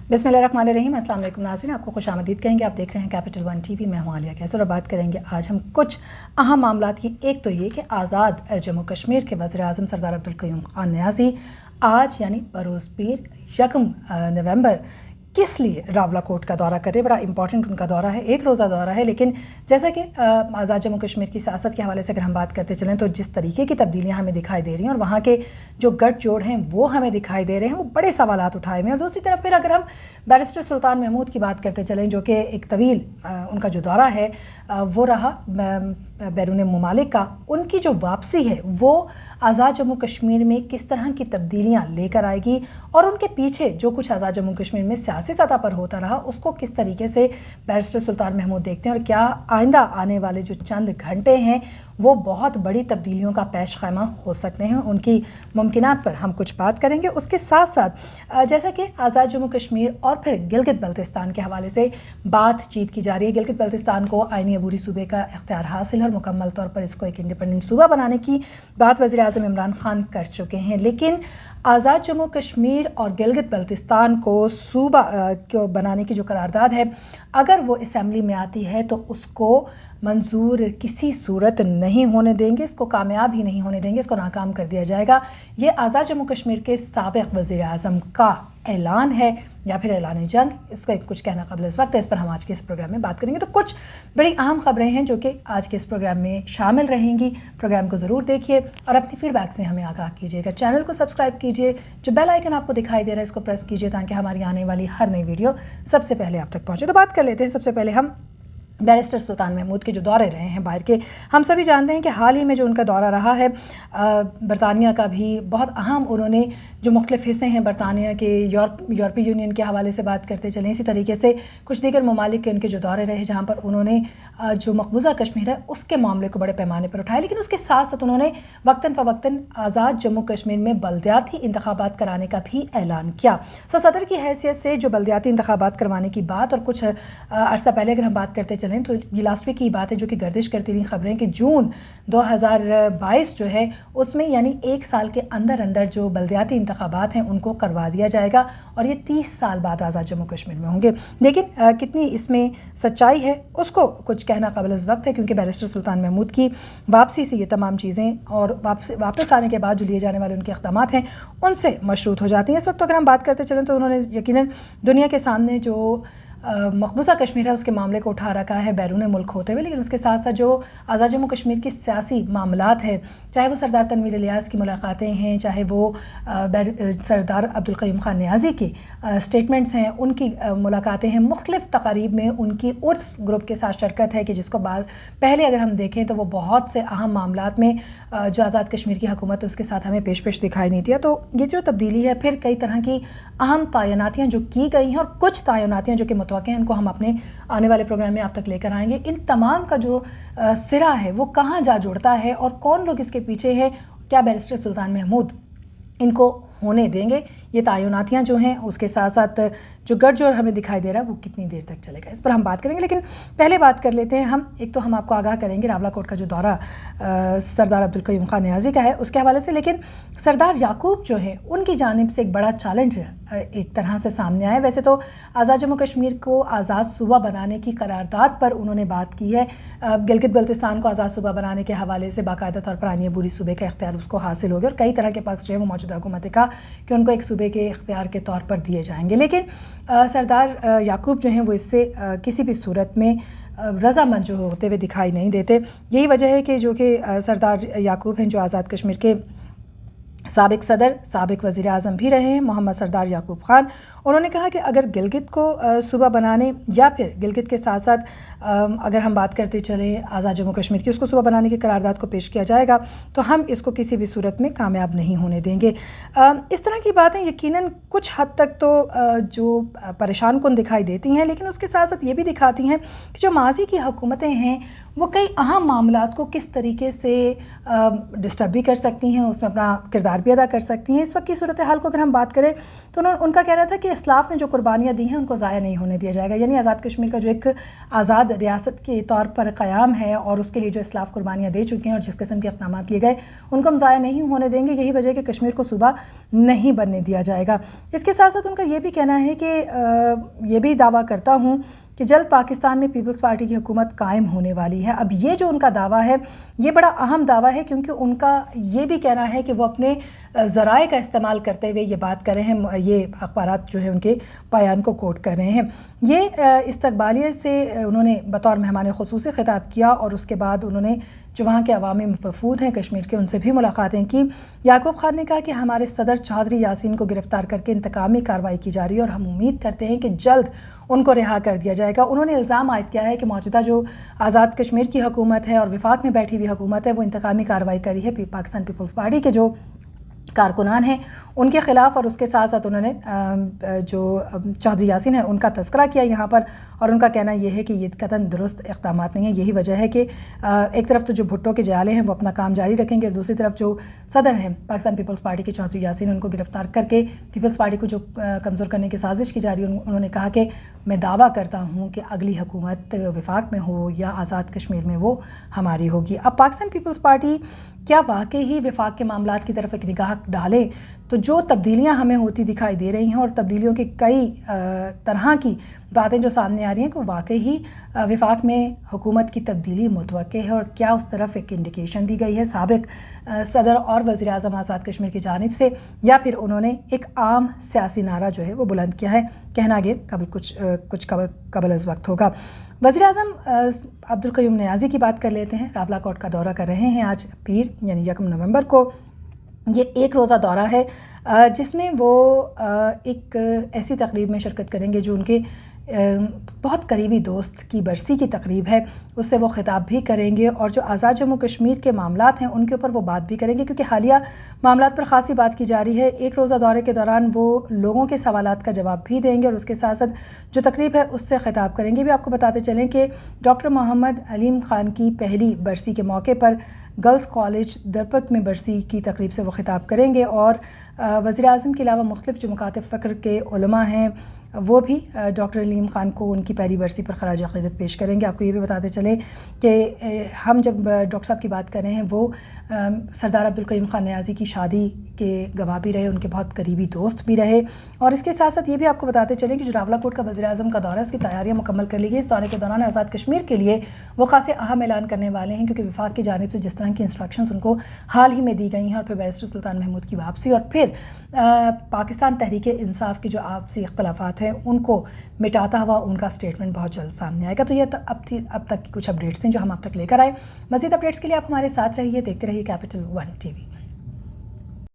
बिस्मिल्लाहिर्रहमानिर्रहीम। अस्सलाम वालेकुम नाज़रीन, आपको खुश आमदीद कहेंगे। आप देख रहे हैं कैपिटल वन टीवी। मैं हूं आलिया कैसर और बात करेंगे आज हम कुछ अहम मामलात की। एक तो ये कि आज़ाद जम्मू कश्मीर के वज़ीर आज़म सरदार अब्दुल क़य्यूम ख़ान नियाज़ी आज यानी बरोज़ पीर 1 नवंबर किस लिए रावलाकोट का दौरा करे। बड़ा इंपॉर्टेंट उनका दौरा है, एक रोज़ा दौरा है, लेकिन जैसा कि आज़ाद जम्मू कश्मीर की सियासत के हवाले से अगर हम बात करते चलें तो जिस तरीके की तब्दीलियाँ हमें दिखाई दे रही हैं और वहाँ के जो गठजोड़ हैं वो हमें दिखाई दे रहे हैं, वो बड़े सवालात उठाए हुए हैं। और दूसरी तरफ फिर अगर हम बैरिस्टर सुल्तान महमूद की बात करते चलें, जो कि एक तवील उनका जो दौरा है वो रहा बैरून ममालिक का, उनकी जो वापसी है वो आज़ाद जम्मू कश्मीर में किस तरह की तब्दीलियाँ लेकर आएगी और उनके पीछे जो कुछ आज़ाद जम्मू कश्मीर में सियासी सतह पर होता रहा उसको किस तरीके से बैरिस्टर सुल्तान महमूद देखते हैं, और क्या आइंदा आने वाले जो चंद घंटे हैं वो बहुत बड़ी तब्दीलियों का पेश खैमा हो सकते हैं। उनकी मुमकिनात पर हम कुछ बात करेंगे। उसके साथ साथ जैसा कि आज़ाद जम्मू कश्मीर और फिर गिलगित बल्तिस्तान के हवाले से बातचीत की जा रही है। गिलगित बल्तिस्तान को आइनी अबूरी सूबे का इख्तियार हासिल है और मुकम्मल तौर पर इसको एक इंडिपेंडेंट सूबा बनाने की बात वज़ीर आज़म इमरान खान कर चुके हैं, लेकिन आज़ाद जम्मू कश्मीर और गिलगित बल्तिस्तान को सूबा को बनाने की जो करारदाद है, अगर वो असेंबली में आती है तो उसको मंजूर किसी सूरत नहीं होने देंगे, इसको कामयाब ही नहीं होने देंगे, इसको नाकाम कर दिया जाएगा। ये आज़ाद जम्मू कश्मीर के साबिक़ वज़ीर आज़म का ऐलान है या फिर ऐलान जंग, इसका कुछ कहना क़ाबिल इस वक्त है। इस पर हम आज के इस प्रोग्राम में बात करेंगे। तो कुछ बड़ी अहम खबरें हैं जो कि आज के इस प्रोग्राम में शामिल रहेंगी। प्रोग्राम को ज़रूर देखिए और अपनी फीडबैक से हमें आगाह कीजिएगा। चैनल को सब्सक्राइब कीजिए, जो बेल आइकन आपको दिखाई दे रहा है इसको प्रेस कीजिए ताकि हमारी आने वाली हर नई वीडियो सबसे पहले आप तक पहुँचे। तो बात कर लेते हैं सबसे पहले हम बैरिस्टर सुल्तान महमूद के जो दौरे रहे हैं बाहर के। हम सभी जानते हैं कि हाल ही में जो उनका दौरा रहा है बरतानिया का भी बहुत अहम, उन्होंने जो मुख्तलिफ हिस्से हैं बरतानिया के, यूरोपीय यूनियन के हवाले से बात करते चलें, इसी तरीके से कुछ दीगर ममालिक के उनके जो दौरे रहे जहाँ पर उन्होंने जो मकबूजा कश्मीर है उसके मामले को बड़े पैमाने पर उठाया। लेकिन उसके साथ साथ उन्होंने वक्तन फ़वक्तन आज़ाद जम्मू कश्मीर में बल्दियाती इंतखाबात कराने का भी ऐलान किया। सदर की हैसियत से जो बल्दियाती इंतखाबात करवाने की बात, और कुछ अरसा पहले अगर हम बात करते चलें तो ये लास्ट वीक की बात है जो कि गर्दिश करती रही खबरें कि जून 2022 जो है उसमें यानी 1 साल के अंदर अंदर जो बल्दियाती इंतखाबात हैं उनको करवा दिया जाएगा और ये 30 साल बाद आज़ाद जम्मू कश्मीर में होंगे। लेकिन कितनी इसमें सच्चाई है उसको कुछ कहना क़ाबिल इस वक्त है, क्योंकि बैरिस्टर सुल्तान महमूद की वापसी से ये तमाम चीज़ें और वापस आने के बाद जो लिए जाने वाले उनके इक़दामात हैं उनसे मशरूत हो जाती हैं। इस वक्त अगर हम बात करते चलें तो उन्होंने यकीनन दुनिया के सामने जो मकबूजा कश्मीर है उसके मामले को उठा रखा है बैरून मुल्क होते हुए, लेकिन उसके साथ साथ जो आज़ाद जम्मू कश्मीर की सियासी मामलात है, चाहे वो सरदार तनवीर इलियास की मुलाकातें हैं, चाहे वो सरदार अब्दुल क़य्यूम ख़ान नियाज़ी की स्टेटमेंट्स हैं, उनकी मुलाकातें हैं, मुख्तलिफ़ तकारीब में उनकी उर्स ग्रुप के साथ शिरकत है कि जिसको पहले अगर हम देखें तो वो बहुत से अहम मामलात में जो आज़ाद कश्मीर की हुकूमत है उसके साथ हमें पेश दिखाई नहीं दिया। तो ये जो तब्दीली है, फिर कई तरह की अहम तैनातियाँ जो की गई हैं और कुछ तैनातियाँ जो कि हैं इनको हम अपने आने वाले प्रोग्राम में आप तक लेकर आएंगे। इन तमाम का जो सिरा है वो कहाँ जा जुड़ता है और कौन लोग इसके पीछे हैं, क्या बैरिस्टर सुल्तान महमूद इनको होने देंगे, ये तैनातियाँ जो हैं उसके साथ साथ जो गठजोड़ हमें दिखाई दे रहा है वो कितनी देर तक चलेगा, इस पर हम बात करेंगे। लेकिन पहले बात कर लेते हैं हम आपको आगाह करेंगे रावलाकोट का जो दौरा सरदार अब्दुल क़य्यूम ख़ान नियाज़ी का है उसके हवाले से। लेकिन सरदार याकूब जो है उनकी जानिब से एक बड़ा चैलेंज एक तरह से सामने आया। वैसे तो आज़ाद जम्मू कश्मीर को आज़ाद सूबा बनाने की करारदाद पर उन्होंने बात की है, गिलगित बल्तिस्तान को आज़ाद सूबा बनाने के हवाले से बाकायदा तौर पर आइनी अबूरी सूबे का इख्तियार उसको हासिल हो गया और कई तरह के पक्ष जो है वो मौजूदा हुकूमत का कि उनको एक सूबे के इख्तियार के तौर पर दिए जाएंगे। लेकिन सरदार याकूब जो हैं वो इससे किसी भी सूरत में रज़ामंद जो होते हुए दिखाई नहीं देते। यही वजह है कि जो कि सरदार याकूब हैं जो आज़ाद कश्मीर के साबिक़ सदर, साबिक़ वज़ीर आज़म भी रहे हैं, मोहम्मद सरदार याकूब ख़ान, उन्होंने कहा कि अगर गिलगित को सूबा बनाने या फिर गिलगित के साथ साथ अगर हम बात करते चलें आज़ाद जम्मू कश्मीर की, उसको सूबा बनाने की करारदाद को पेश किया जाएगा तो हम इसको किसी भी सूरत में कामयाब नहीं होने देंगे। इस तरह की बातें यकीनन कुछ हद तक तो जो परेशान कुन दिखाई देती हैं, लेकिन उसके साथ साथ ये भी दिखाती हैं कि जो माजी की हुकूमतें हैं वो कई अहम मामलात को किस तरीके से डिस्टर्ब भी कर सकती हैं, उसमें अपना किरदार کردار بھی ادا کر سکتی ہیں. اس وقت کی صورتحال کو اگر ہم بات کریں تو ان کا کہنا تھا کہ اسلاف نے جو قربانیاں دی ہیں ان کو ضائع نہیں ہونے دیا جائے گا. یعنی آزاد کشمیر کا جو ایک آزاد ریاست کے طور پر قیام ہے اور اس کے لیے جو اسلاف قربانیاں دے چکے ہیں اور جس قسم کے اقدامات لیے گئے ان کو ہم ضائع نہیں ہونے دیں گے. یہی وجہ ہے کہ کشمیر کو صوبہ نہیں بننے دیا جائے گا. اس کے ساتھ ساتھ ان کا یہ بھی کہنا ہے کہ یہ بھی دعویٰ کرتا ہوں کہ جلد پاکستان میں پیپلز پارٹی کی حکومت قائم ہونے والی ہے. اب یہ جو ان کا دعویٰ ہے یہ بڑا اہم دعویٰ ہے کیونکہ ان کا یہ بھی کہنا ہے کہ وہ اپنے ذرائع کا استعمال کرتے ہوئے یہ بات کر رہے ہیں, یہ اخبارات جو ہے ان کے بیان کو کوٹ کر رہے ہیں. یہ استقبالیہ سے انہوں نے بطور مہمان خصوصی خطاب کیا اور اس کے بعد انہوں نے جو وہاں کے عوامی وفود ہیں کشمیر کے ان سے بھی ملاقاتیں کی. یعقوب خان نے کہا کہ ہمارے صدر چودھری یاسین کو گرفتار کر کے انتقامی کارروائی کی جا رہی ہے اور ہم امید کرتے ہیں کہ جلد ان کو رہا کر دیا جائے گا. انہوں نے الزام عائد کیا ہے کہ موجودہ جو آزاد کشمیر کی حکومت ہے اور وفاق میں بیٹھی ہوئی حکومت ہے وہ انتقامی کارروائی کری ہے پاکستان پیپلز پارٹی کے جو کارکنان ہیں ان کے خلاف, اور اس کے ساتھ ساتھ انہوں نے جو چودھری یاسین ہیں ان کا تذکرہ کیا یہاں پر, اور ان کا کہنا یہ ہے کہ یہ قطعاً درست اقدامات نہیں ہیں. یہی وجہ ہے کہ ایک طرف تو جو بھٹو کے جیالے ہیں وہ اپنا کام جاری رکھیں گے اور دوسری طرف جو صدر ہیں پاکستان پیپلز پارٹی کے چودھری یاسین ان کو گرفتار کر کے پیپلز پارٹی کو جو کمزور کرنے کی سازش کی جا رہی ہے. انہوں نے کہا کہ میں دعویٰ کرتا ہوں کہ اگلی حکومت وفاق میں ہو یا آزاد کشمیر میں وہ ہماری ہوگی. اب پاکستان پیپلز پارٹی کیا واقعی ہی وفاق کے معاملات کی طرف ایک نگاہ ڈالے تو جو تبدیلیاں ہمیں ہوتی دکھائی دے رہی ہیں اور تبدیلیوں کی کئی طرح کی باتیں جو سامنے آ رہی ہیں کہ واقعی ہی وفاق میں حکومت کی تبدیلی متوقع ہے, اور کیا اس طرف ایک انڈیکیشن دی گئی ہے سابق صدر اور وزیر اعظم آزاد کشمیر کی جانب سے, یا پھر انہوں نے ایک عام سیاسی نعرہ جو ہے وہ بلند کیا ہے. کہنا آگے کچھ قبل از وقت ہوگا. وزیر اعظم عبدالقیوم نیازی کی بات کر لیتے ہیں. راولا کوٹ کا دورہ کر رہے ہیں آج پیر یعنی 1 نومبر کو. یہ ایک روزہ دورہ ہے جس میں وہ ایک ایسی تقریب میں شرکت کریں گے جو ان کے بہت قریبی دوست کی برسی کی تقریب ہے, اس سے وہ خطاب بھی کریں گے اور جو آزاد جموں کشمیر کے معاملات ہیں ان کے اوپر وہ بات بھی کریں گے کیونکہ حالیہ معاملات پر خاصی بات کی جا رہی ہے. ایک روزہ دورے کے دوران وہ لوگوں کے سوالات کا جواب بھی دیں گے اور اس کے ساتھ ساتھ جو تقریب ہے اس سے خطاب کریں گے. بھی آپ کو بتاتے چلیں کہ ڈاکٹر محمد علیم خان کی پہلی برسی کے موقع پر گرلز کالج درپک میں برسی کی تقریب سے وہ خطاب کریں گے, اور وزیر اعظم کے علاوہ مختلف جو مکاتب فکر کے علماء ہیں وہ بھی ڈاکٹر علیم خان کو ان کی پہلی برسی پر خراج عقیدت پیش کریں گے. آپ کو یہ بھی بتاتے چلیں کہ ہم جب ڈاکٹر صاحب کی بات کر رہے ہیں وہ سردار عبدالقیوم خان نیازی کی شادی کے گواہ بھی رہے, ان کے بہت قریبی دوست بھی رہے. اور اس کے ساتھ ساتھ یہ بھی آپ کو بتاتے چلیں کہ جو راولا کوٹ کا وزیر اعظم کا دورہ ہے اس کی تیاریاں مکمل کر لی گئی. اس دورے کے دوران آزاد کشمیر کے لیے وہ خاصے اہم اعلان کرنے والے ہیں کیونکہ وفاق کی جانب سے جس طرح کی انسٹرکشنز ان کو حال ہی میں دی گئی ہیں, اور پھر بیرسٹر سلطان محمود کی واپسی اور پھر پاکستان تحریک انصاف کی جو آپسی اختلافات ہیں ان کو مٹاتا ہوا ان کا اسٹیٹمنٹ بہت جلد سامنے آئے گا. تو یہ اب تک کی کچھ اپڈیٹس ہیں جو ہم اب تک لے کر آئے. مزید اپڈیٹس کے لیے آپ ہمارے ساتھ رہیے, دیکھتے رہیے کیپٹل 1 TV.